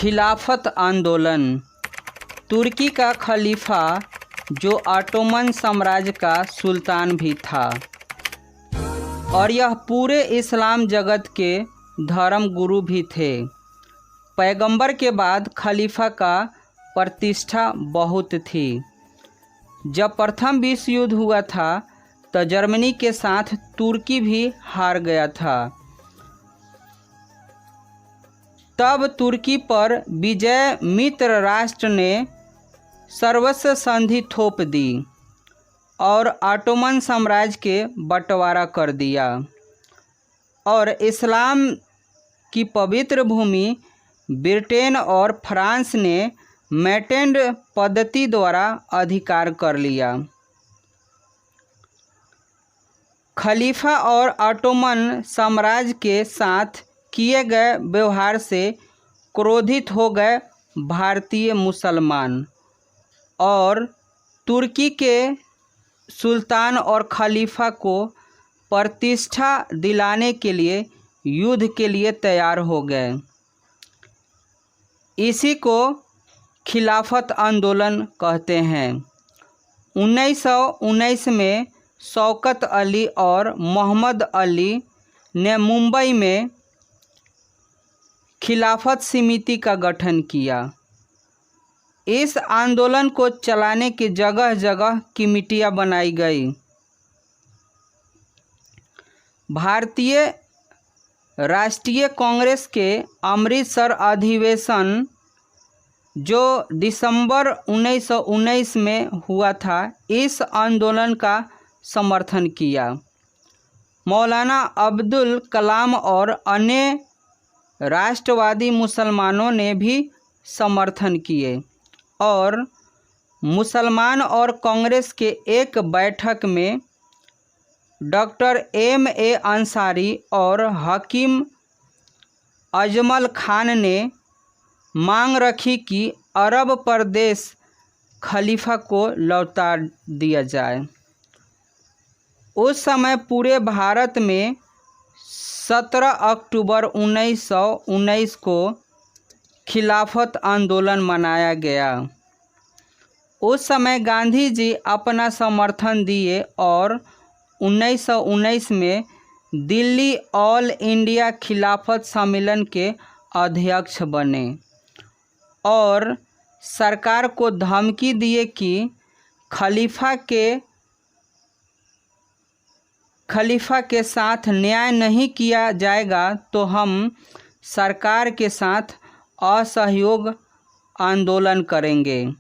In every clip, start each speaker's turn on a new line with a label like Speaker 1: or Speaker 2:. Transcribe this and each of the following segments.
Speaker 1: खिलाफत आंदोलन। तुर्की का खलीफा जो ऑटोमन साम्राज्य का सुल्तान भी था और यह पूरे इस्लाम जगत के धर्म गुरु भी थे। पैगंबर के बाद खलीफा का प्रतिष्ठा बहुत थी। जब प्रथम विश्व युद्ध हुआ था तो जर्मनी के साथ तुर्की भी हार गया था। तब तुर्की पर विजय मित्र राष्ट्र ने सर्वस्व संधि थोप दी और ऑटोमन साम्राज्य के बंटवारा कर दिया और इस्लाम की पवित्र भूमि ब्रिटेन और फ्रांस ने मैटेंड पद्धति द्वारा अधिकार कर लिया। खलीफा और ऑटोमन साम्राज्य के साथ किए गए व्यवहार से क्रोधित हो गए भारतीय मुसलमान और तुर्की के सुल्तान और खलीफा को प्रतिष्ठा दिलाने के लिए युद्ध के लिए तैयार हो गए। इसी को खिलाफत आंदोलन कहते हैं। 1919 में शौकत अली और मोहम्मद अली ने मुंबई में खिलाफत समिति का गठन किया। इस आंदोलन को चलाने की जगह जगह कमेटियां बनाई गई। भारतीय राष्ट्रीय कांग्रेस के अमृतसर अधिवेशन जो दिसंबर 1919 में हुआ था, इस आंदोलन का समर्थन किया। मौलाना अब्दुल कलाम और अन्य राष्ट्रवादी मुसलमानों ने भी समर्थन किए और मुसलमान और कांग्रेस के एक बैठक में डॉक्टर M.A. अंसारी और हकीम अजमल खान ने मांग रखी कि अरब प्रदेश खलीफा को लौटा दिया जाए। उस समय पूरे भारत में 17 अक्टूबर 1919 को खिलाफत आंदोलन मनाया गया। उस समय गांधी जी अपना समर्थन दिए और 1919 में दिल्ली ऑल इंडिया खिलाफत सम्मेलन के अध्यक्ष बने और सरकार को धमकी दिए कि खलीफा के साथ न्याय नहीं किया जाएगा तो हम सरकार के साथ असहयोग आंदोलन करेंगे।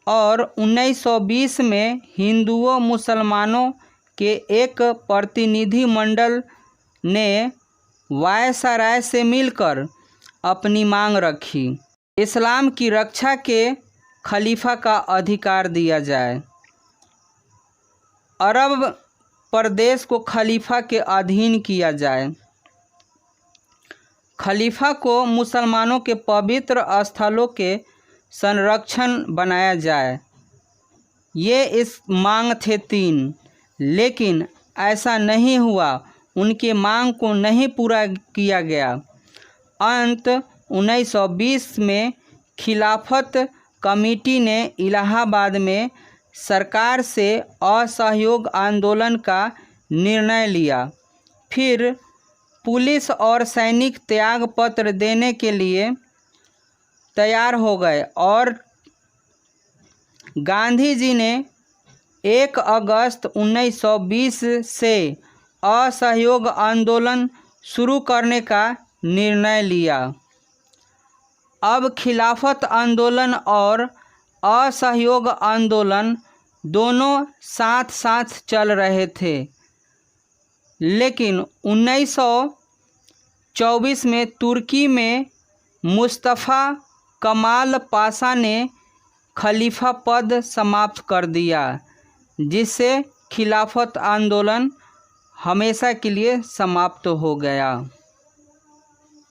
Speaker 1: और 1920 में हिंदुओं मुसलमानों के एक प्रतिनिधिमंडल ने वायसराय से मिलकर अपनी मांग रखी। इस्लाम की रक्षा के खलीफा का अधिकार दिया जाए। अरब प्रदेश को खलीफा के अधीन किया जाए। खलीफा को मुसलमानों के पवित्र स्थलों के संरक्षण बनाया जाए। ये इस मांग थे 3, लेकिन ऐसा नहीं हुआ। उनके मांग को नहीं पूरा किया गया। अंत 1920 में खिलाफत कमेटी ने इलाहाबाद में सरकार से असहयोग आंदोलन का निर्णय लिया। फिर पुलिस और सैनिक त्याग पत्र देने के लिए तैयार हो गए और गांधी जी ने 1 अगस्त 1920 से असहयोग आंदोलन शुरू करने का निर्णय लिया। अब खिलाफत आंदोलन और असहयोग आंदोलन दोनों साथ साथ चल रहे थे, लेकिन 1924 में तुर्की में मुस्तफ़ा कमाल पाशा ने खलीफा पद समाप्त कर दिया, जिससे खिलाफत आंदोलन हमेशा के लिए समाप्त हो गया।